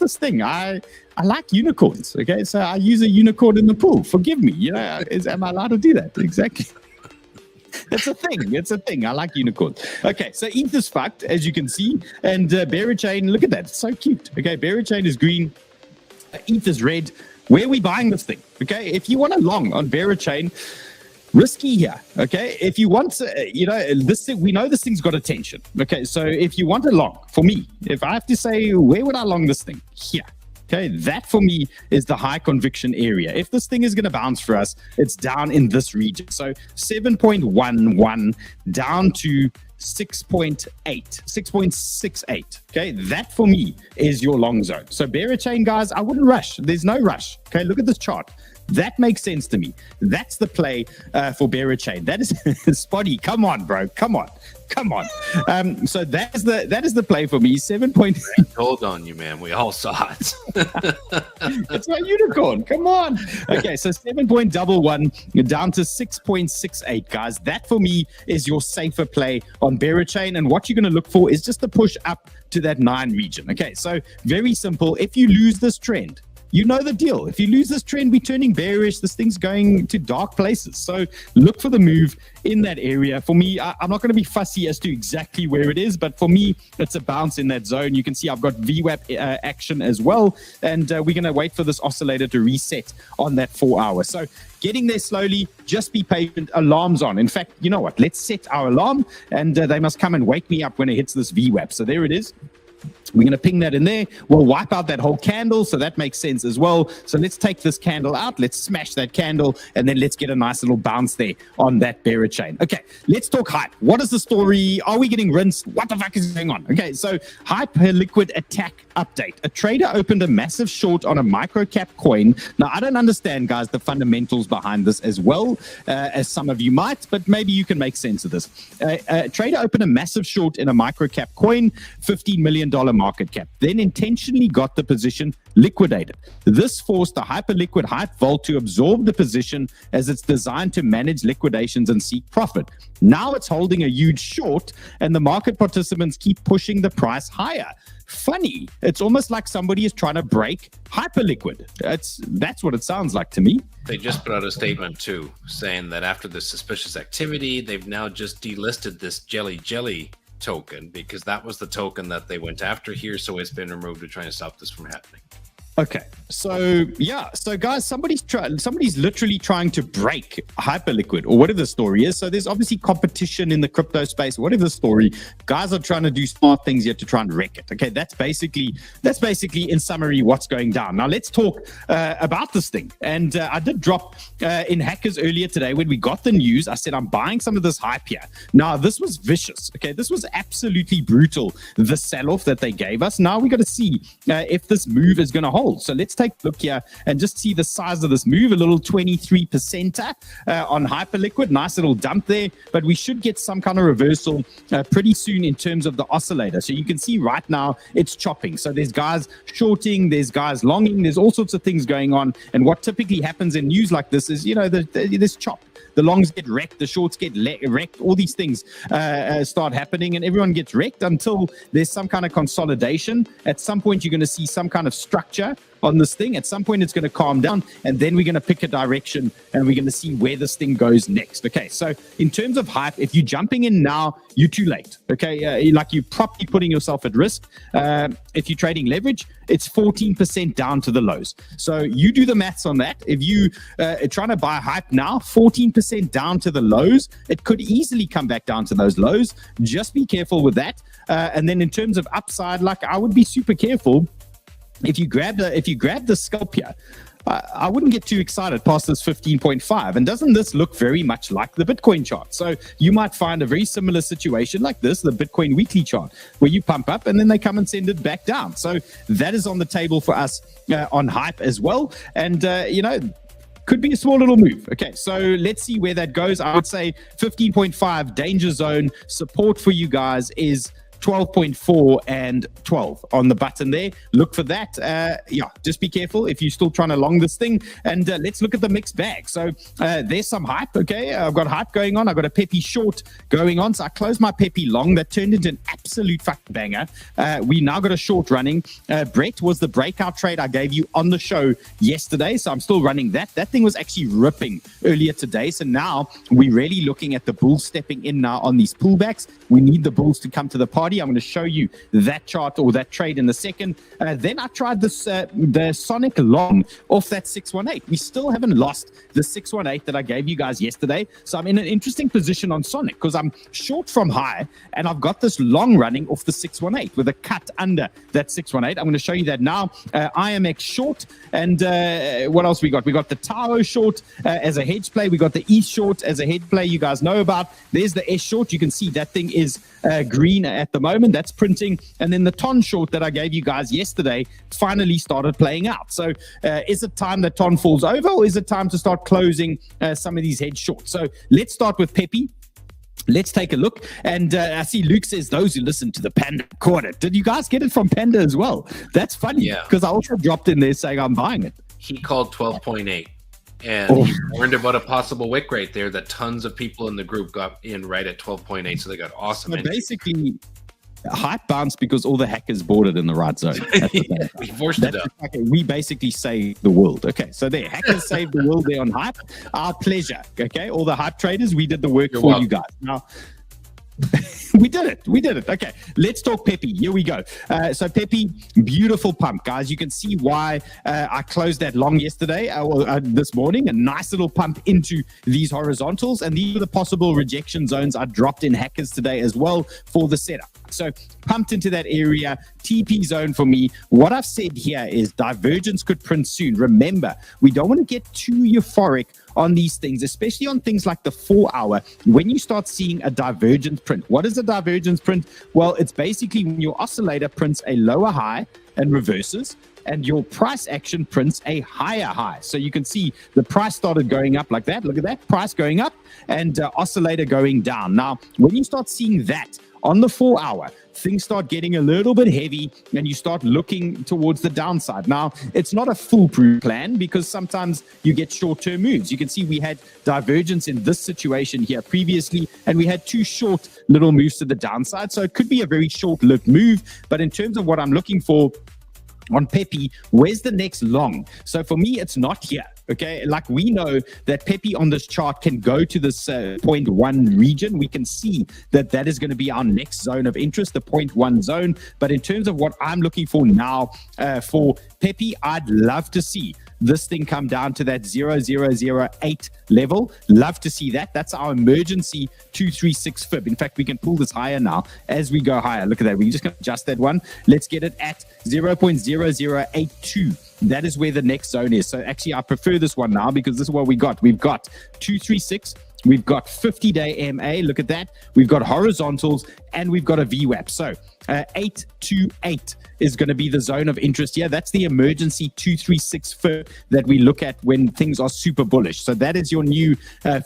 this thing. I like unicorns. Okay, so I use a unicorn in the pool. Forgive me. You know, am I allowed to do that? Exactly. It's a thing. It's a thing. I like unicorns. Okay, so ETH is fucked, as you can see, and BERA chain. Look at that. It's so cute. Okay, BERA chain is green. ETH is red. Where are we buying this thing? Okay, if you want a long on BERA chain. Risky here, okay? If you want to, you know, this thing, we know this thing's got attention, okay? So if you want a long, for me, if I have to say, where would I long this thing? Here, okay? That for me is the high conviction area. If this thing is going to bounce for us, it's down in this region. So 7.11 down to 6.68, okay? That for me is your long zone. So BERA chain, guys, I wouldn't rush. There's no rush, okay? Look at this chart. That makes sense to me. That's the play for BERA chain. That is Spotty. Come on, bro. Come on. So that is the play for me. 7. Hold on, you man. We all saw it. It's a unicorn. Come on. Okay, so 7.11 down to 6.68, guys. That for me is your safer play on BERA chain. And what you're going to look for is just the push up to that 9 region. Okay, so very simple. If you lose this trend, you know the deal. If you lose this trend, we're turning bearish. This thing's going to dark places. So look for the move in that area. For me, I'm not going to be fussy as to exactly where it is, but for me, it's a bounce in that zone. You can see I've got VWAP action as well, and we're going to wait for this oscillator to reset on that 4 hour. So getting there slowly, just be patient, alarms on. In fact, you know what? Let's set our alarm, and they must come and wake me up when it hits this VWAP. So there it is. We're going to ping that in there. We'll wipe out that whole candle, so that makes sense as well. So let's take this candle out. Let's smash that candle, and then let's get a nice little bounce there on that BERA chain. Okay, let's talk hype. What is the story? Are we getting rinsed? What the fuck is going on? Okay, so 𝗏𝗏𝗍𝗀𝗀 attack update. A trader opened a massive short on a microcap coin. Now, I don't understand, guys, the fundamentals behind this as well, as some of you might, but maybe you can make sense of this. A trader opened a massive short in a microcap coin, $15 million market cap, then intentionally got the position liquidated. This forced the hyper-liquid 𝗏𝗏𝗍𝗀 to absorb the position, as it's designed to manage liquidations and seek profit. Now it's holding a huge short, and the market participants keep pushing the price higher. Funny, it's almost like somebody is trying to break hyperliquid. That's what it sounds like to me. They just put out a statement too, saying that after the suspicious activity, they've now just delisted this 𝗘𝗍𝗍𝗀𝗀 token, because that was the token that they went after here, so it's been removed to try and stop this from happening. Okay, so yeah, so guys, somebody's literally trying to break hyperliquid, or whatever the story is. So there's obviously competition in the crypto space, whatever the story. Guys are trying to do smart things here to try and wreck it. Okay, that's basically in summary what's going down. Now let's talk about this thing. And I did drop in Hackers earlier today when we got the news. I said I'm buying some of this hype here. Now this was vicious. Okay, this was absolutely brutal, the sell-off that they gave us. Now we got to see if this move is going to hold. So let's take a look here and just see the size of this move. A little 23% on hyperliquid. Nice little dump there, but we should get some kind of reversal pretty soon in terms of the oscillator. So you can see right now it's chopping. So there's guys shorting, there's guys longing, there's all sorts of things going on. And what typically happens in news like this is, you know, this chop. The longs get wrecked, the shorts get wrecked, all these things start happening, and everyone gets wrecked until there's some kind of consolidation. At some point, you're going to see some kind of structure on this thing. At some point, it's going to calm down, and then we're going to pick a direction, and we're going to see where this thing goes next. Okay, so in terms of hype, if you're jumping in now, you're too late. Okay, like you're probably putting yourself at risk. If you're trading leverage, it's 14% down to the lows. So you do the maths on that. If you are trying to buy hype now, 14% down to the lows, it could easily come back down to those lows. Just be careful with that. And then in terms of upside, like I would be super careful. If you grab the scalp here, I wouldn't get too excited past this 15.5. And doesn't this look very much like the Bitcoin chart? So you might find a very similar situation like this, the Bitcoin weekly chart, where you pump up and then they come and send it back down. So that is on the table for us on hype as well. And, you know, could be a small little move. Okay, so let's see where that goes. I would say 15.5 danger zone. Support for you guys is 12.4 and 12 on the button there. Look for that. Yeah, just be careful if you're still trying to long this thing. And let's look at the mixed bag. So there's some hype. Okay, I've got hype going on. I've got a PEPE short going on. So I closed my PEPE long. That turned into an absolute fucking banger. We now got a short running. Brett was the breakout trade I gave you on the show yesterday. So I'm still running that. That thing was actually ripping earlier today. So now we're really looking at the bulls stepping in now on these pullbacks. We need the bulls to come to the party. I'm going to show you that chart or that trade in a second. Then I tried this the Sonic long off that 618. We still haven't lost the 618 that I gave you guys yesterday. So I'm in an interesting position on Sonic because I'm short from high and I've got this long running off the 618 with a cut under that 618. I'm going to show you that now. IMX short, and what else we got? We got the Tao short as a hedge play. We got the E short as a hedge play you guys know about. There's the S short. You can see that thing is green at the moment. That's printing. And then the TON short that I gave you guys yesterday finally started playing out. So is it time that TON falls over, or is it time to start closing some of these hedge shorts? So let's start with PEPE. Let's take a look. And I see Luke says those who listen to the Panda caught it. Did you guys get it from Panda as well? That's funny because I also dropped in there saying I'm buying it. He called 12.8. And he warned about a possible wick right there that tons of people in the group got in right at 12.8. So they got awesome. So basically, hype bounced because all the hackers bought it in the right zone. We forced it up. Okay, we basically saved the world. Okay, so there, hackers saved the world there on hype. Our pleasure. Okay, all the hype traders, we did the work for you guys. Now, We did it. Okay, let's talk PEPE. Here we go. So PEPE, beautiful pump, guys. You can see why I closed that long yesterday, this morning. A nice little pump into these horizontals, and these are the possible rejection zones I dropped in hackers today as well for the setup. So pumped into that area, TP zone for me. What I've said here is divergence could print soon. Remember, we don't want to get too euphoric on these things, especially on things like the 4 hour. When you start seeing a divergence print, what is a divergence print? Well, it's basically when your oscillator prints a lower high and reverses, and your price action prints a higher high. So you can see the price started going up like that. Look at that, price going up and oscillator going down. Now, when you start seeing that on the 4 hour, things start getting a little bit heavy and you start looking towards the downside. Now, it's not a foolproof plan because sometimes you get short-term moves. You can see we had divergence in this situation here previously, and we had 2 short little moves to the downside. So it could be a very short-lived move. But in terms of what I'm looking for on PEPE, where's the next long? So for me, it's not here. Okay, like we know that PEPE on this chart can go to this 0.1 region. We can see that that is going to be our next zone of interest, the 0.1 zone. But in terms of what I'm looking for now for PEPE, I'd love to see this thing come down to that 0.0008 level. Love to see that. That's our emergency 236 fib. In fact, we can pull this higher now as we go higher. Look at that. We're just going to adjust that one. Let's get it at 0.0082. That is where the next zone is. So actually, I prefer this one now because this is what we got. We've got 236. We've got 50-day MA. Look at that. We've got horizontals and we've got a VWAP. So 828 is going to be the zone of interest here. That's the emergency 236 fib that we look at when things are super bullish. So that is your new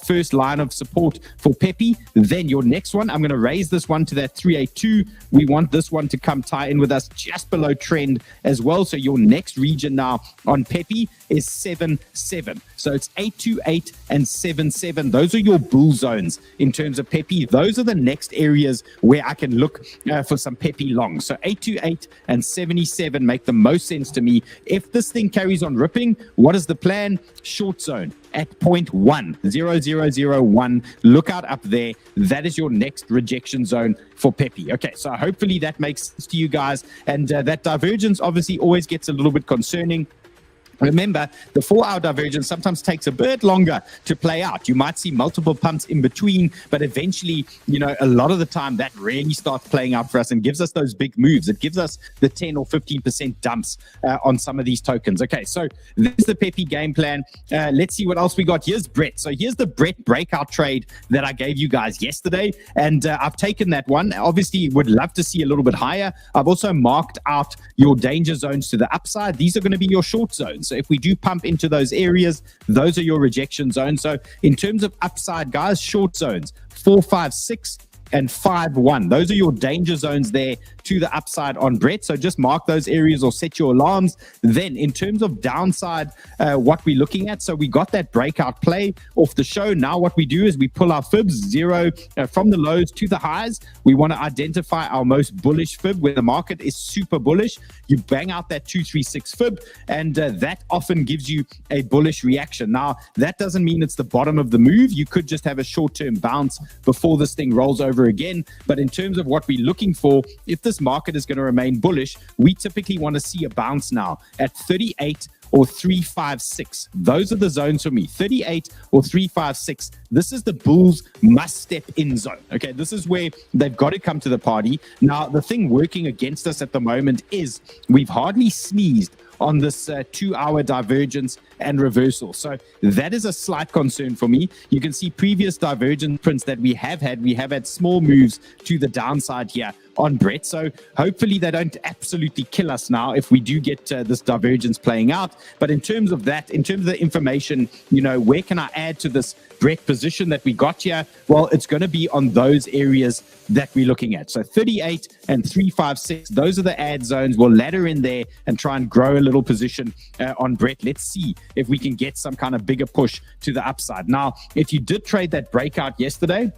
first line of support for PEPE. Then your next one, I'm going to raise this one to that 382. We want this one to come tie in with us just below trend as well. So your next region now on PEPE is 77. So it's 828 and 77. Those are your bull zones in terms of PEPE. Those are the next areas where I can look for some PEPE long. So 828 and 77 make the most sense to me. If this thing carries on ripping, what is the plan? Short zone at 0.1, 0001. Look out up there. That is your next rejection zone for PEPE. Okay, so hopefully that makes sense to you guys. And that divergence obviously always gets a little bit concerning. Remember, the 4-hour divergence sometimes takes a bit longer to play out. You might see multiple pumps in between, but eventually, you know, a lot of the time that really starts playing out for us and gives us those big moves. It gives us the 10 or 15% dumps on some of these tokens. Okay, so this is the PEPE game plan. Let's see what else we got. Here's Brett. So here's the Brett breakout trade that I gave you guys yesterday, and I've taken that one. Obviously, would love to see a little bit higher. I've also marked out your danger zones to the upside. These are going to be your short zones. So if we do pump into those areas, those are your rejection zones. So in terms of upside, guys, short zones, 4, 5, 6, and 5, 1. Those are your danger zones there to the upside on Brett. So just mark those areas or set your alarms. Then in terms of downside, what we're looking at, so we got that breakout play off the show. Now what we do is we pull our fibs from the lows to the highs. We want to identify our most bullish fib where the market is super bullish. You bang out that 236 fib, and that often gives you a bullish reaction. Now, that doesn't mean it's the bottom of the move. You could just have a short-term bounce before this thing rolls over again. But in terms of what we're looking for, if this market is going to remain bullish, we typically want to see a bounce now at 38 or 356. Those are the zones for me, 38 or 356. This is the bulls must step in zone. Okay, this is where they've got to come to the party. Now, the thing working against us at the moment is we've hardly sneezed on this 2-hour divergence and reversal. So that is a slight concern for me. You can see previous divergence prints that we have had small moves to the downside here on Brett. So hopefully they don't absolutely kill us now if we do get this divergence playing out. But in terms of that, in terms of the information, you know, where can I add to this Brett position that we got here? Well, it's going to be on those areas that we're looking at. So 38 and 356, those are the add zones. We'll ladder in there and try and grow a little position on Brett. Let's see if we can get some kind of bigger push to the upside. Now, if you did trade that breakout yesterday,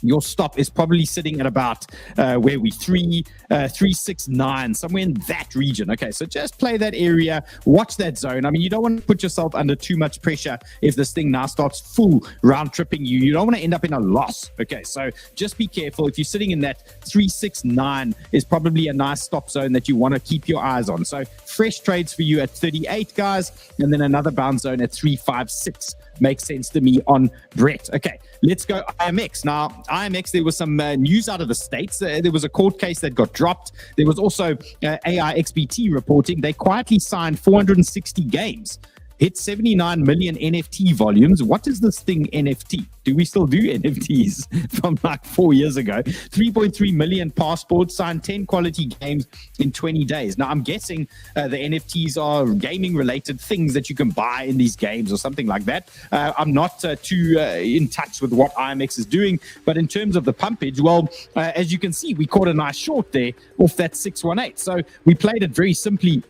your stop is probably sitting at about where we 369, somewhere in that region. Okay, so just play that area, watch that zone. I mean, you don't want to put yourself under too much pressure if this thing now starts full round tripping you. You don't want to end up in a loss. Okay, so just be careful. If you're sitting in that 369 is probably a nice stop zone that you want to keep your eyes on. So fresh trades for you at 38, guys, and then another bounce zone at 356. Makes sense to me on Brett. Okay, let's go IMX. Now, IMX, there was some news out of the States. There was a court case that got dropped. There was also AIXBT reporting they quietly signed 460 games. Hit 79 million NFT volumes. What is this thing NFT? Do we still do NFTs from like 4 years ago? 3.3 million passports, signed 10 quality games in 20 days. Now, I'm guessing the NFTs are gaming-related things that you can buy in these games or something like that. I'm not too in touch with what IMX is doing, but in terms of the pumpage, well, as you can see, we caught a nice short there off that 618. So we played it very simply.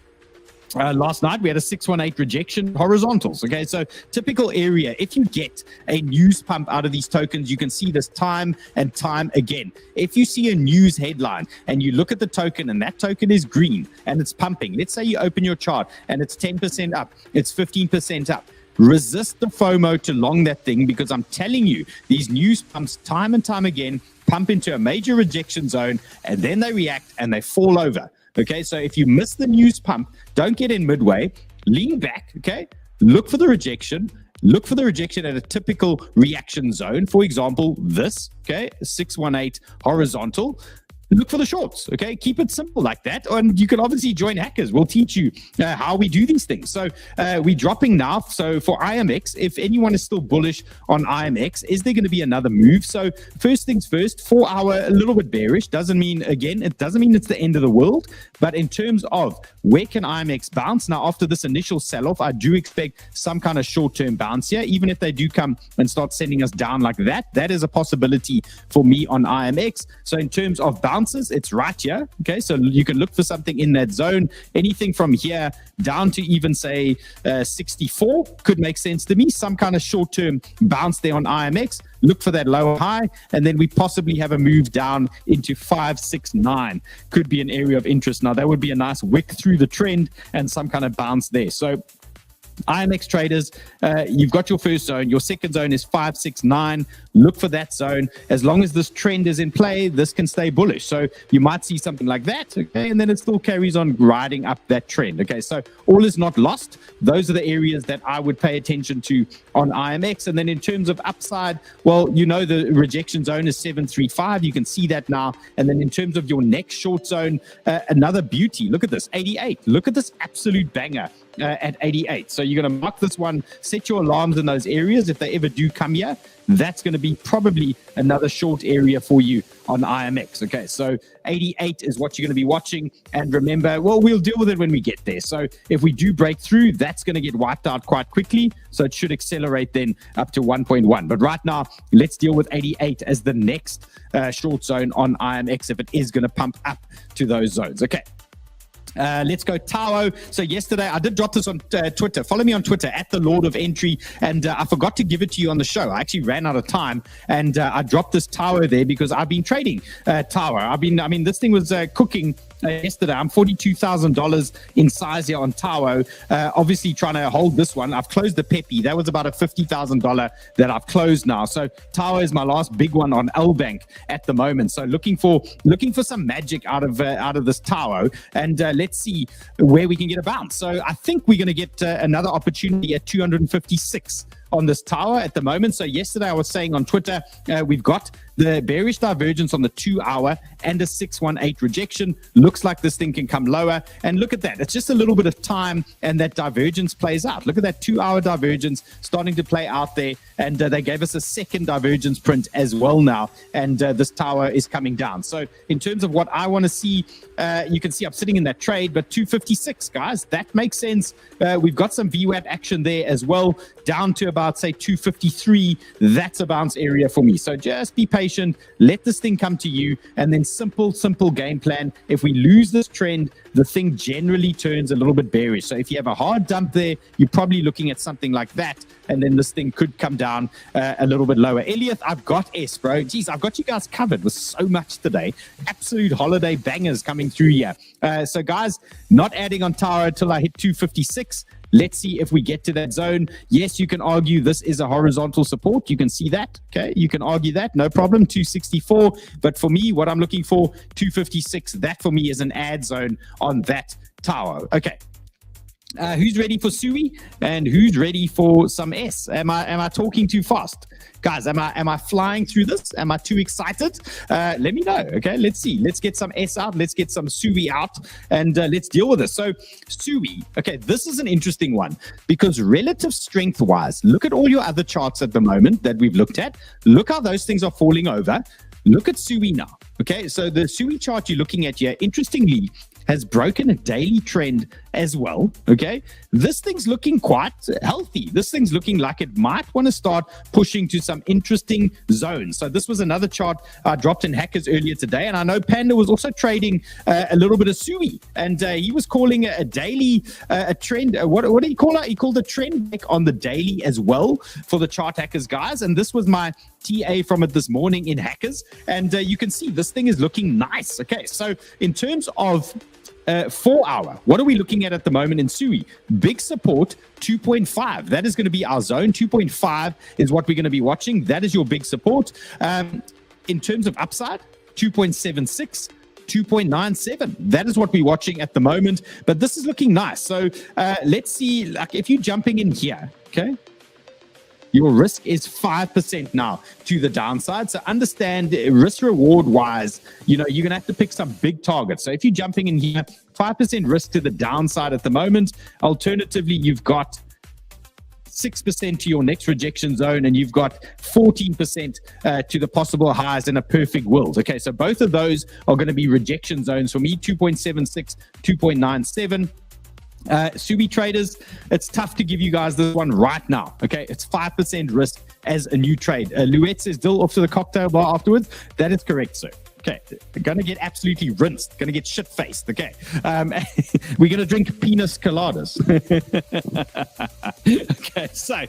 Last night we had a 618 rejection horizontals. Okay, so typical area. If you get a news pump out of these tokens, you can see this time and time again. If you see a news headline and you look at the token and that token is green and it's pumping, let's say you open your chart and it's 10% up, it's 15% up. Resist the FOMO to long that thing, because I'm telling you, these news pumps time and time again pump into a major rejection zone and then they react and they fall over. Okay, so if you miss the news pump, don't get in midway, lean back, okay? Look for the rejection. Look for the rejection at a typical reaction zone. For example, this, okay, 618 horizontal. Look for the shorts, okay? Keep it simple like that. And you can obviously join Hackers. We'll teach you how we do these things. So we're dropping now. So for IMX, if anyone is still bullish on IMX, is there going to be another move? So first things first, 4 hour, a little bit bearish. Doesn't mean, again, it doesn't mean it's the end of the world. But in terms of where can IMX bounce? Now, after this initial sell-off, I do expect some kind of short-term bounce here. Even if they do come and start sending us down like that, that is a possibility for me on IMX. So in terms of bounce, it's right here. Okay, so you can look for something in that zone. Anything from here down to even say 64 could make sense to me. Some kind of short-term bounce there on IMX. Look for that lower high, and then we possibly have a move down into 569. Could be an area of interest. Now, that would be a nice wick through the trend and some kind of bounce there. So IMX traders, you've got your first zone. Your second zone is 569. Look for that zone. As long as this trend is in play, this can stay bullish. So you might see something like that, okay? And then it still carries on riding up that trend, okay? So all is not lost. Those are the areas that I would pay attention to on IMX. And then in terms of upside, well, you know the rejection zone is 735. You can see that now. And then in terms of your next short zone, another beauty. Look at this, 88. Look at this absolute banger. At 88. So you're going to mark this one, set your alarms in those areas. If they ever do come here, that's going to be probably another short area for you on IMX. Okay, so 88 is what you're going to be watching. And remember, well, we'll deal with it when we get there. So if we do break through, that's going to get wiped out quite quickly. So it should accelerate then up to 1.1. But right now, let's deal with 88 as the next short zone on IMX if it is going to pump up to those zones. Okay. Let's go 𝗏𝗏. So yesterday I did drop this on Twitter. Follow me on Twitter at the Lord of Entry. And I forgot to give it to you on the show. I actually ran out of time, and I dropped this 𝗏𝗏 there because I've been trading 𝗏𝗏. I mean, this thing was cooking yesterday. I'm $42,000 in size here on 𝗏𝗏. Obviously trying to hold this one. I've closed the PEPE. That was about a $50,000 that I've closed now. So 𝗏𝗏 is my last big one on LBank at the moment. So looking for some magic out of this 𝗏𝗏, and let's see where we can get a bounce. So I think we're going to get another opportunity at 256 on this 𝗏𝗏 at the moment. So yesterday I was saying on Twitter, we've got the bearish divergence on the 2 hour and a 618 rejection. Looks like this thing can come lower. And look at that. It's just a little bit of time and that divergence plays out. Look at that 2 hour divergence starting to play out there. And they gave us a second divergence print as well now. And this 𝗏𝗏 is coming down. So in terms of what I want to see, you can see I'm sitting in that trade, but 256, guys, that makes sense. We've got some VWAP action there as well, down to about, say, 253. That's a bounce area for me. So just be patient. patient, let this thing come to you, and then simple game plan. If we lose this trend, the thing generally turns a little bit bearish. So if you have a hard dump there, you're probably looking at something like that, and then this thing could come down a little bit lower. Elliot, I've got S, bro. Geez, I've got you guys covered with so much today. Absolute holiday bangers coming through here. So guys, not adding on Tower till I hit 256. Let's see if we get to that zone. Yes, you can argue this is a horizontal support. You can see that. Okay, you can argue that. No problem. 264. But for me, what I'm looking for, 256. That for me is an add zone on that tower. Okay. Who's ready for SUI and who's ready for some S? Am I talking too fast, guys? Am I flying through this? Am I too excited? Let me know. Okay, let's see. Let's get some S out. Let's get some SUI out, and let's deal with this. So SUI. Okay, this is an interesting one because relative strength wise, look at all your other charts at the moment that we've looked at. Look how those things are falling over. Look at SUI now. Okay, so the SUI chart you're looking at here, interestingly, has broken a daily trend as well. Okay, this thing's looking quite healthy. This thing's looking like it might want to start pushing to some interesting zones. So this was another chart I dropped in Hackers earlier today, and I know Panda was also trading a little bit of SUI, and he was calling a daily a trend. What did he call it? He called a trend break on the daily as well for the chart hackers guys, and this was my TA from it this morning in Hackers, and you can see this thing is looking nice. Okay, so in terms of 4 hour, what are we looking at the moment in SUI? Big support 2.5. That is going to be our zone. 2.5 is what we're going to be watching. That is your big support. In terms of upside, 2.76. 2.97. That is what we're watching at the moment, but this is looking nice. So let's see, like if you're jumping in here, okay, your risk is 5% now to the downside. So understand risk reward wise, you're going to have to pick some big targets. So if you're jumping in here, 5% risk to the downside at the moment. Alternatively, you've got 6% to your next rejection zone, and you've got 14% to the possible highs in a perfect world. Okay, so both of those are going to be rejection zones for me, 2.76, 2.97. SUI traders, it's tough to give you guys this one right now. Okay, it's 5% risk as a new trade. Louette says, Dill off to the cocktail bar afterwards. That is correct, sir. Okay, gonna get absolutely rinsed, gonna get shit-faced. Okay, we're gonna drink penis coladas. Okay, so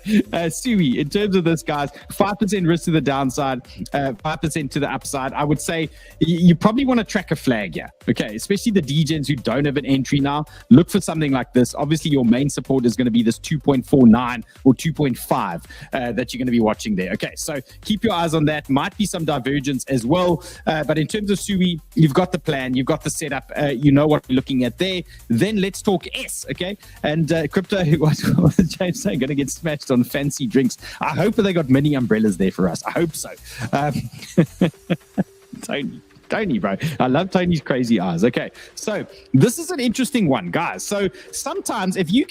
SUI, in terms of this, guys, 5% risk to the downside, 5% to the upside. I would say you probably want to track a flag here. Okay, especially the degens who don't have an entry now. Look for something like this. Obviously, your main support is going to be this 2.49 or 2.5 that you're going to be watching there. Okay, so keep your eyes on that. Might be some divergence as well, but in terms of SUI, you've got the plan, you've got the setup, you know what we're looking at there. Then let's talk S, okay? And crypto, what was James saying? Going to get smashed on fancy drinks. I hope they got mini umbrellas there for us. I hope so. Tony, bro. I love Tony's crazy eyes. Okay, so this is an interesting one, guys. So sometimes if you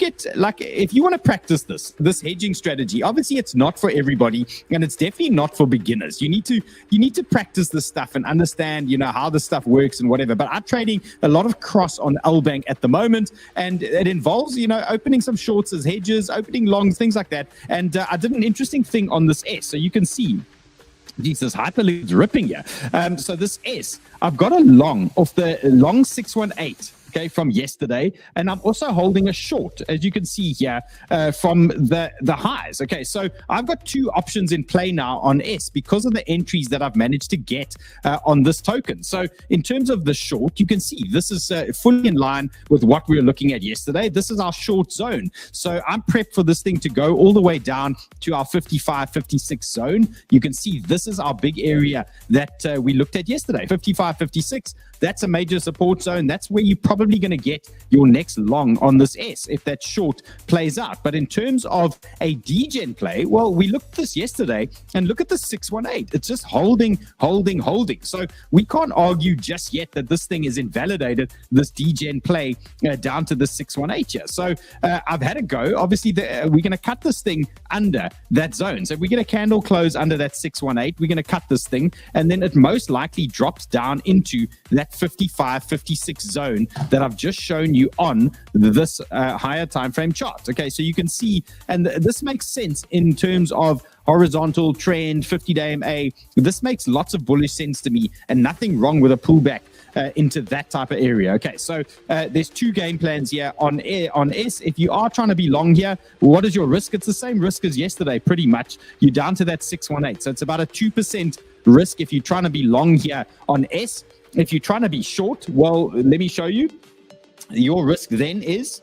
want to practice this hedging strategy, obviously it's not for everybody, and it's definitely not for beginners. You need to practice this stuff and understand, how this stuff works and whatever. But I'm trading a lot of cross on LBank at the moment, and it involves, opening some shorts as hedges, opening longs, things like that. And I did an interesting thing on this S, so you can see. Jesus, Hyperlink's ripping here. So this S, I've got a long off the long 618. Okay, from yesterday, and I'm also holding a short, as you can see here, from the highs. Okay, so I've got two options in play now on S because of the entries that I've managed to get on this token. So in terms of the short, you can see this is fully in line with what we were looking at yesterday. This is our short zone. So I'm prepped for this thing to go all the way down to our 55, 56 zone. You can see this is our big area that we looked at yesterday, 55, 56. That's a major support zone. That's where you're probably going to get your next long on this S if that short plays out. But in terms of a degen play, well, we looked at this yesterday, and look at the 618. It's just holding. So we can't argue just yet that this thing is invalidated, this degen play down to the 618 here. So I've had a go. Obviously, we're going to cut this thing under that zone. So if we get a candle close under that 618, we're going to cut this thing, and then it most likely drops down into that that 55, 56 zone that I've just shown you on this higher time frame chart. Okay, so you can see, and this makes sense in terms of horizontal trend, 50-day MA. This makes lots of bullish sense to me, and nothing wrong with a pullback into that type of area. Okay, so there's two game plans here on S. If you are trying to be long here, what is your risk? It's the same risk as yesterday, pretty much. You're down to that 618, so it's about a 2% risk if you're trying to be long here on S. If you're trying to be short, well, let me show you. Your risk then is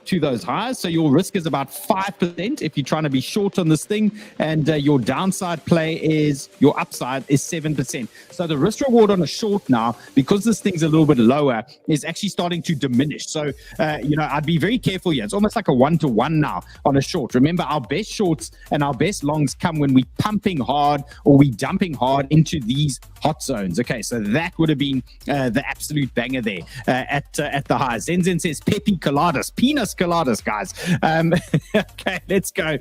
to those highs. So your risk is about 5% if you're trying to be short on this thing, and your downside play is, your upside is 7%. So the risk reward on a short now, because this thing's a little bit lower, is actually starting to diminish. So, I'd be very careful here. It's almost like a 1-to-1 now on a short. Remember, our best shorts and our best longs come when we pumping hard or we dumping hard into these hot zones. Okay, so that would have been the absolute banger there at the highs. Zenzen says Pepe coladas, penis coladas, guys. Okay, let's go.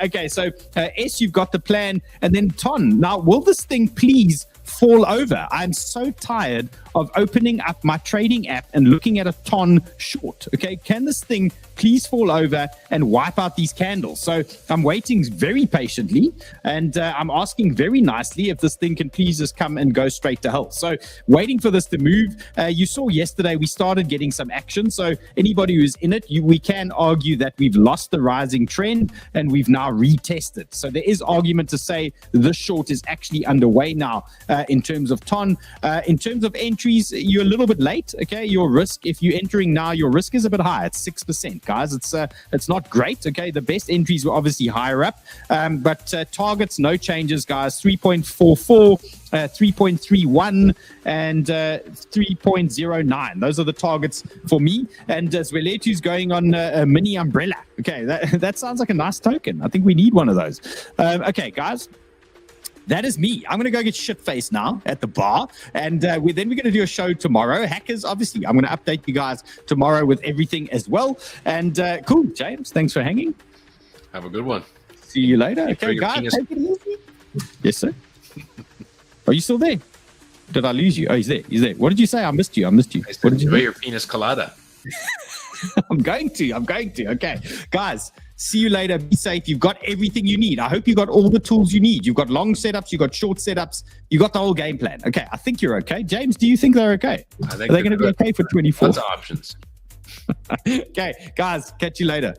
Okay, so S, you've got the plan, and then Ton. Now, will this thing please fall over? I'm so tired of opening up my trading app and looking at a ton short. Okay, can this thing please fall over and wipe out these candles? So I'm waiting very patiently, and I'm asking very nicely if this thing can please just come and go straight to hell. So waiting for this to move. You saw yesterday we started getting some action. So anybody who's in it, we can argue that we've lost the rising trend and we've now retested. So there is argument to say this short is actually underway now in terms of ton. In terms of entries, you're a little bit late. Okay, your risk, if you're entering now, your risk is a bit high. It's 6%, guys. It's not great. Okay, the best entries were obviously higher up, but targets, no changes, guys. 3.44, 3.31, and 3.09. Those are the targets for me. And 𝗬𝗍𝗱𝗃's going on a mini umbrella. Okay, that sounds like a nice token. I think we need one of those. Okay, guys. That is me. I'm going to go get shit-faced now at the bar. And then we're going to do a show tomorrow. Hackers, obviously, I'm going to update you guys tomorrow with everything as well. And cool, James. Thanks for hanging. Have a good one. See you later. Okay, guys, take it easy. Yes, sir. Are you still there? Did I lose you? Oh, he's there. He's there. What did you say? I missed you. I said, what did you say? Your penis colada. I'm going to. Okay, guys. See you later. Be safe. You've got everything you need. I hope you got all the tools you need. You've got long setups. You've got short setups. You got the whole game plan. Okay, I think you're okay. James, do you think they're okay? I think Are they going to be okay for 24? Lots of options. Okay, guys, catch you later.